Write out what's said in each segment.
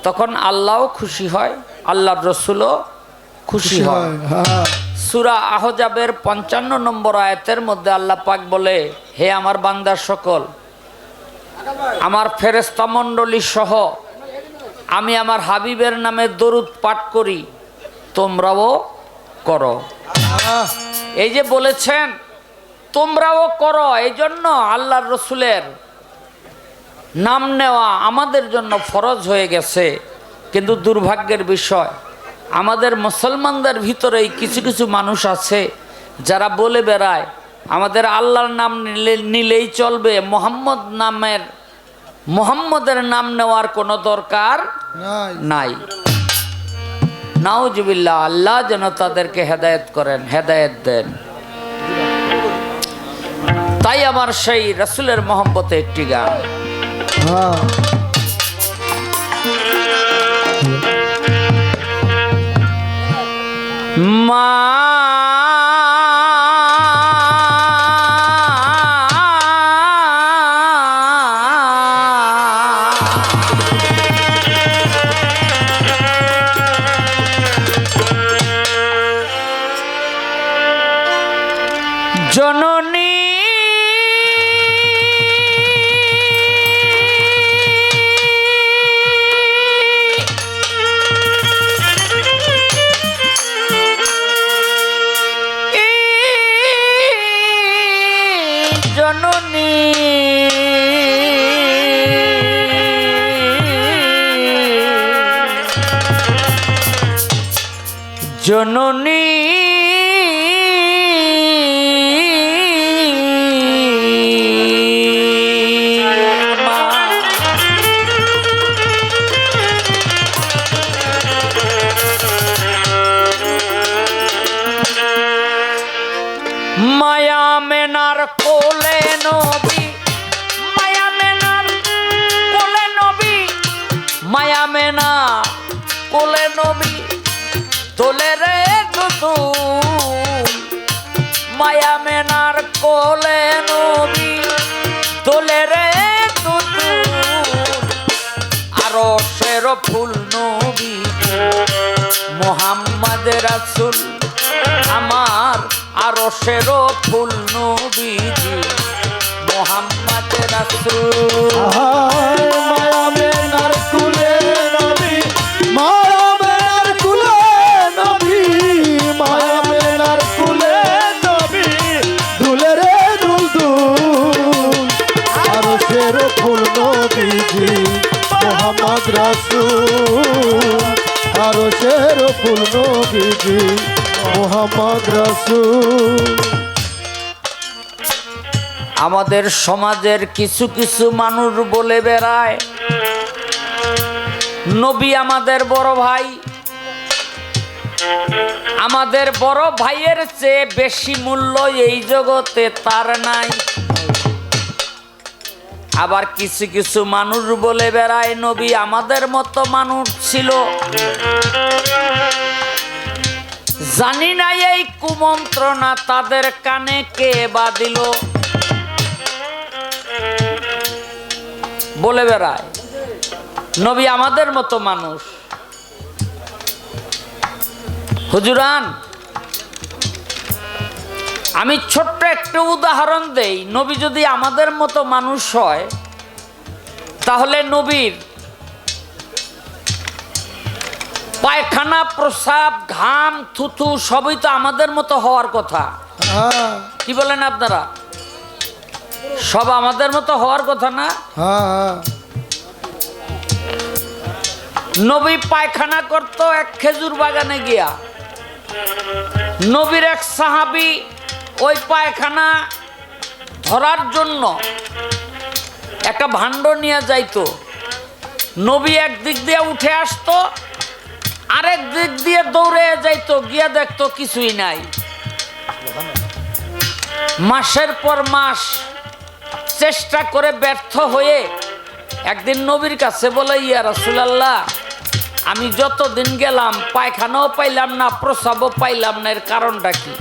তখন আল্লাহও খুশি হয়, আল্লাহর রসুলও খুশি হয়। সূরা আহজাবের ৫৫ নম্বর আয়াতের মধ্যে আল্লাহ পাক বলে, হে আমার বান্দা সকল, আমার ফেরেশতা মণ্ডলী সহ আমি আমার হাবিবের নামে দরুদ পাঠ করি, তোমরাও করো। এই যে বলেছেন তোমরাও করো, এই জন্য আল্লাহর রসুলের নাম নেওয়া আমাদের জন্য ফরজ হয়ে গেছে। কিন্তু দুর্ভাগ্যের বিষয়, আমাদের মুসলমানদের ভিতরেই কিছু কিছু মানুষ আছে যারা বলে বেড়ায় আমাদের আল্লাহর নাম নিলেই চলবে, মুহাম্মদের নাম নেওয়ার কোনো দরকার নাই। নাউজুবিল্লাহ, আল্লাহ যেন তাদেরকে হেদায়েত করেন, হেদায়েত দেন। তাই আমার সেই রাসূলের মহব্বতে একটি গান। মা জননী জননী মায়া মেনার কোলে নবী, মায়া মেনার কোলে নবী, মায়া মেনা কোলে নবী, দোলে রে দুদুল। মায়া মেনার কোলে নবী, দোলে রে দুদুল। আরশের ফুল নবী মুহাম্মদ রাসূল, আমার আরশের ফুল নবীজি মুহাম্মদ রাসূল। মায়া মেনার কুলে নবী, মায়া মেনার কুলে নবী, মায়া মেনার কুলে নবী, দুলে রে দুল দুল। আরশের ফুল নবীজি মুহাম্মদ রাসূল, আরশের ফুল নবীজি মুহাম্মদ রাসূল। আমাদের সমাজের কিছু কিছু মানুষ বলে বেড়ায় নবী আমাদের বড় ভাই, আমাদের বড় ভাইয়ের চেয়ে বেশি মূল্য এই জগতে তার নাই। আবার কিছু কিছু মানুষ বলে বেড়ায় নবী আমাদের মতো মানুষ ছিল। জানি না এই কুমন্ত্রণা তাদের কানে কে বা দিল। বলে বেড়ায় নবী আমাদের মতো মানুষ। হুজুরান, আমি ছোট্ট একটা উদাহরণ দেই। নবী যদি আমাদের মতো মানুষ হয়, তাহলে নবীর পায়খানা, প্রসাব, ঘাম, থুথু সবই তো আমাদের মতো হওয়ার কথা। কি বলেন আপনারা? সব আমাদের মতো হওয়ার কথা না? নবী পায়খানা করত এক খেজুর বাগানে গিয়া। নবীর এক সাহাবী ওই পায়খানা ধরার জন্য একটা ভাণ্ড নিয়ে যাইতো। নবী এক দিক দিয়ে উঠে আসতো, আরেক দিক দিয়ে দৌড়ে যাইতো, গিয়া দেখতো কিছুই নাই। মাসের পর মাস চেষ্টা করে ব্যর্থ হয়ে একদিন নবীর কাছে বলে, ইয়া রাসূলুল্লাহ, আমি যতদিন গেলাম পায়খানাও পাইলাম না, প্রসাবও পাইলাম না, এর কারণটা কি?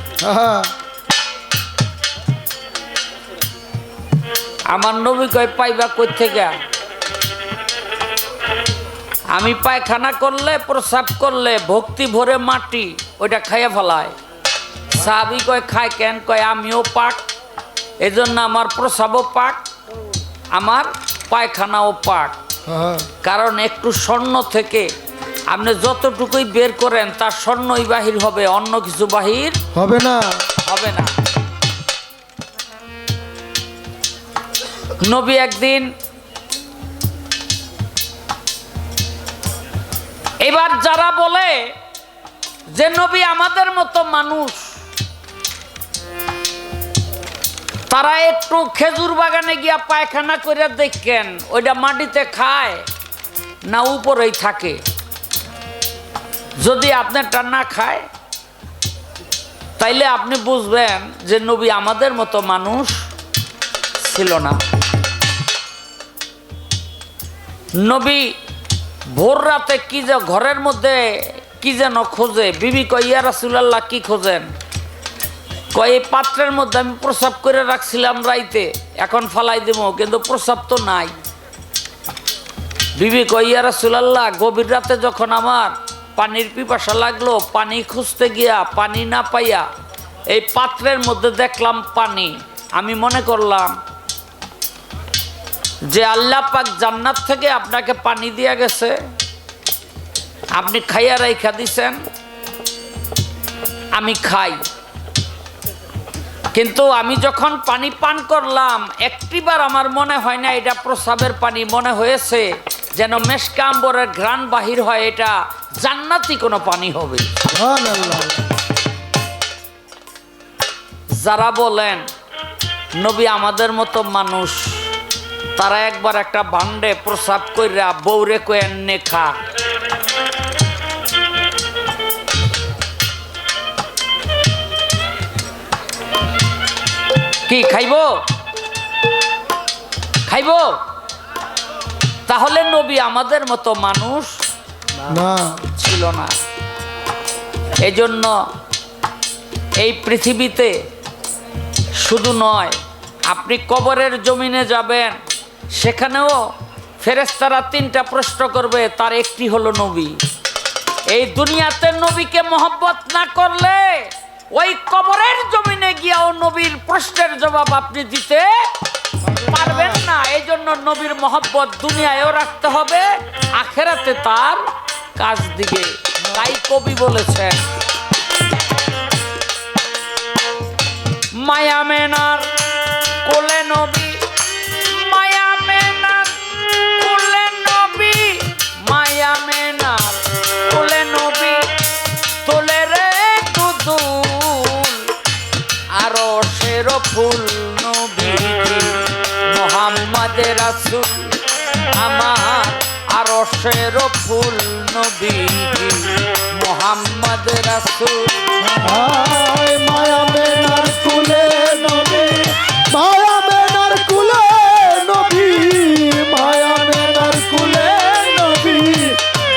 আমার নবী কয়, পাইবা কই থেকে? আমি পায়খানা করলে প্রস্রাব করলে ভক্তি ভরে মাটি ওইটা খাইয়া ফেলায়। সাহাবী কয় খায় কেন? কয় আমিও পাক, এজন্য আমার প্রস্রাবও পাক, আমার পায়খানাও পাক। হ্যাঁ, কারণ একটু স্বর্ণ থেকে আপনি যতটুকুই বের করেন তার স্বর্ণই বাহির হবে, অন্য কিছু বাহির হবে না। হবে না। নবী একদিন এবার যারা বলে যে নবী আমাদের মতো মানুষ, তারা একটু খেজুর বাগানে গিয়া পায়খানা করে দেখেন ওইটা মাটিতে খায় না উপরেই থাকে। যদি আপনারটা না খায় তাইলে আপনি বুঝবেন যে নবী আমাদের মতো মানুষ ছিল না। নবী ভোর রাতে কি যে ঘরের মধ্যে কি যেন খোঁজে। বিবি কয় ইয়া রাসূলুল্লাহ কি খোঁজেন? কয় এই পাত্রের মধ্যে আমি প্রস্রাব করে রাখছিলাম রাইতে, এখন ফালাই দেব, কিন্তু প্রস্রাব তো নাই। বিবি কয় ইয়া রাসূলুল্লাহ গভীর রাতে যখন আমার পানির পিপাসা লাগলো, পানি খুঁজতে গিয়া পানি না পাইয়া এই পাত্রের মধ্যে দেখলাম পানি। আমি মনে করলাম যে আল্লাহ পাক জান্নাত থেকে আপনাকে পানি দিয়া গেছে, আপনি খাইয়া রাইখা দিছেন, আমি খাই। কিন্তু আমি যখন পানি পান করলাম একটিবার আমার মনে হয় না এটা প্রস্রাবের পানি, মনে হয়েছে যেন মেশকা আম্বরের ঘ্রাণ বাহির হয়, এটা জান্নাতি কোনো পানি হবে। সুবহানাল্লাহ। যারা বলেন নবী আমাদের মতো মানুষ, তারা একবার একটা ভান্ডে প্রস্রাব কইরা বউরে কয়েন নে খা। কি খাইব? খাইব? তাহলে নবী আমাদের মতো মানুষ না, ছিল না। এজন্য এই পৃথিবীতে শুধু নয়, আপনি কবরের জমিনে যাবেন, সেখানেও ফেরেশতারা তিনটা প্রশ্ন করবে, তার একটি হলো নবী। এই দুনিয়াতে নবীকে মহব্বত না করলে ওই কবরের জমিনে গিয়াও নবীর প্রশ্নের জবাব আপনি দিতে পারবেন না। এই জন্য নবীর মহব্বত দুনিয়ায়ও রাখতে হবে, আখেরাতে তার কাজ দিবে। তাই কবি বলেছেন মায়া মেনার কোলে নবী, মায়া মেনার কোলে নবী, মায়া মেনার কোলে নবী, তোলে রে দুদুল আরো শের ফুল নবীজি মোহাম্মদ রাসূল আমার, আরো শের ফুল নবীজি মোহাম্মদ রাসূল। হায় মায়া মেনার কুলে নবী, মায়া মেনার কুলে নবী, মায়া মেনার কুলে নবী,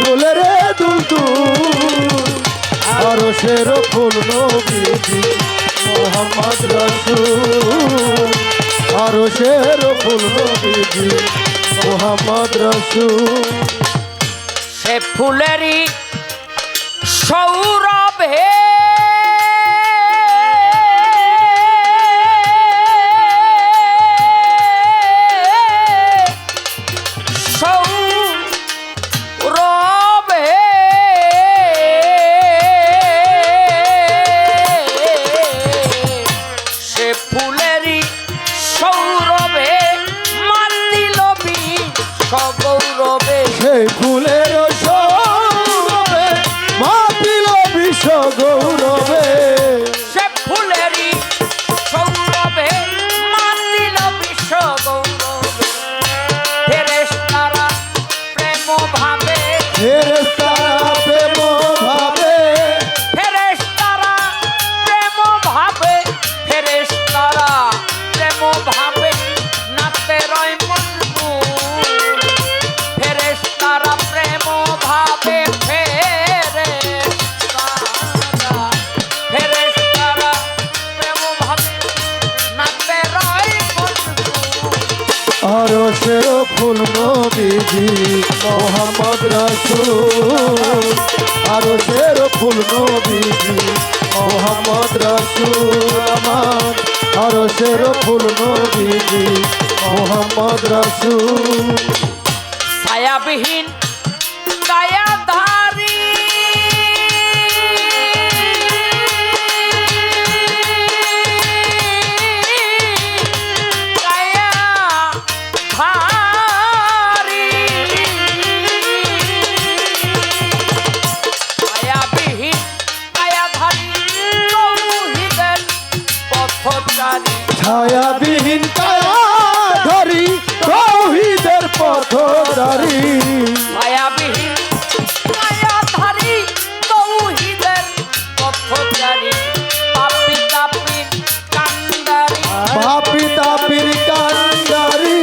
দুলে রে দুলদুল আরশের ফুল নবীজি মোহাম্মদ রাসূল, আরশের ফুল নবীজি মোহাম্মদ রাসূল। সে ফুলেরই সৌরভ হে সৌরভ হে সে ফুলেরই সৌরভে মাতিল সগৌরবে। সেই ফুলের সৌরভে মাতিল বিশ্ব গৌরবে, সে ফুলেরই সৌরভে মাতিল বিশ্ব গৌরবে। ফেরেশতারা প্রেম ভাবে, ফেরেশতারা প্রেম ভাবে, ফেরেশতারা প্রেম ভাবে, ফেরেশতারা প্রেম ভাবে নাতে রয় মজনুন। ফেরেশতারা প্রেম ভাবে, ফেরেশতারা ফেরেশতারা প্রেম ভাবে নাতে রয় মজনুন। আরশের ফুল নবীজি মোহাম্মদ রাসূল, রাসূল আরো সের ফুল নবীজি মোহাম্মদ রাসূল আমার আরো সের ফুল নবীজি মোহাম্মদ রাসূল ছায়াবিহীন কায়াধারী ছায়াবিহীন কায়া ধরি তৌহিদের পথধারী ছায়াবিহীন কায়াধারী তৌহিদের পথচারী পাপী তাপীর কান্ডারী পাপী তাপীর কান্ডারী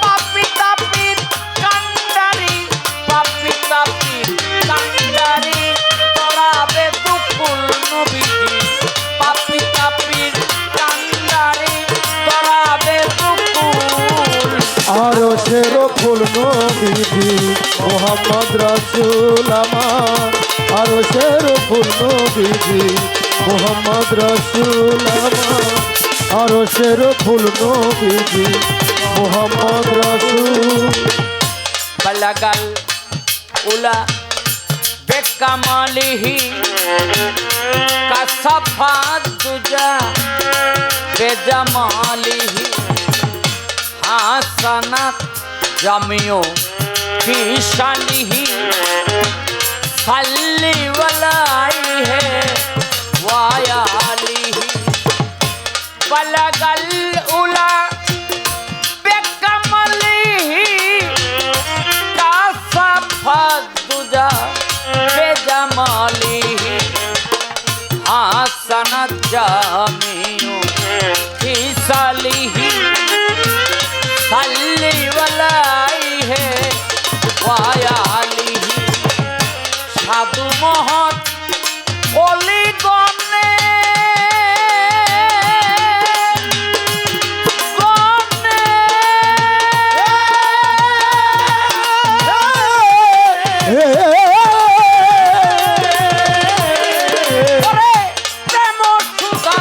পাপী তাপীর কান্ডারী পাপী তাপীর কান্ডারী তরাবে দুকুল নবীজি পাপী তাপীর কান্ডারী তরাবে দুকুল আরো সের ফুল নবীজি মোহাম্মদ রাসূল আমার আরো সের ফুল নবীজি মোহাম্মদ রাসূল আমার আরো সের ফুল নবীজি মোহাম্মদ রাসূল বলগাল উলা বেকামালিহি কাসাফাত দুজা বেজামালিহি হাসানাত জামিও ফিশালিহি সাল্লি ওয়ালাইহি ওয়ায়ালিহি বলগাল উলা বেকামালিহি কাসাফাত দুজা বেজামালিহি হাসানাত জামিও ফিশালিহি সাল্লি ওয়ালাইহি ওয়ায়ালিহি সাধু মহৎ অলি গণে গণে ওরে প্রেম সুধা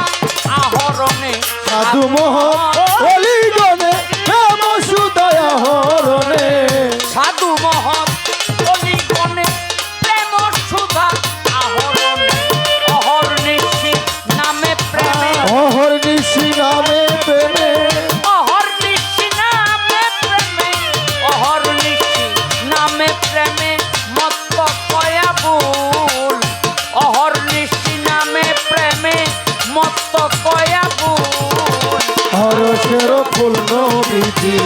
আহরণে সাধু মোহন অলিগণে প্রেম সুদয় হরণে সাধু মহৎ অলিগণে প্রেম সুধা আহরণে অহর্নিশি নামে প্রেমে অহর্নিশি নামে প্রেমে অহর্নিশি নামে প্রেমে অহর্নিশি নামে প্রেমে মত্ত কয়াবুল অহর্নিশি নামে প্রেমে মত্ত কয়াবুল আরো সের ফুল নবীজি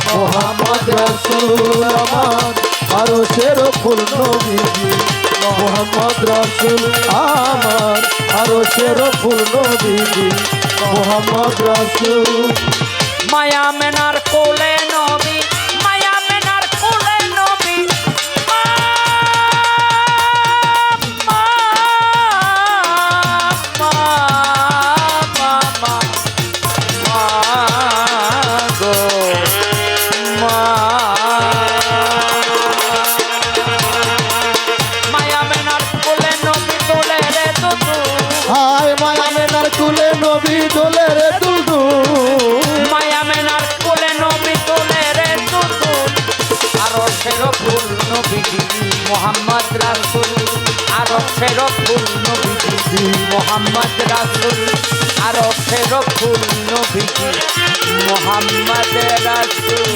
মোহাম্মদ রাসূল আমার আরো সের ফুল নবীজি মোহাম্মদ রাসূল আমার আরো সের ফুল নবীজি মোহাম্মদ রাসূল মায়া মেনার কোলে নবী মায়া মেনার কোলে নবী মা, মা, মা, মা, মা, মা গো, মা। মায়া মেনার কোলে নবী তোলে রে দুদু হায় মায়া মেনার কুলে নবী দোলে রে দুলদু মায়া মেনার কোলে নবী তোলে রে দুদু আরো সের ফুল নবীজি মোহাম্মদ রাসূল আরো সের ফুল নবীজি মোহাম্মদ রাসূল আরো সের ফুল নবীজি মোহাম্মদ রাসূল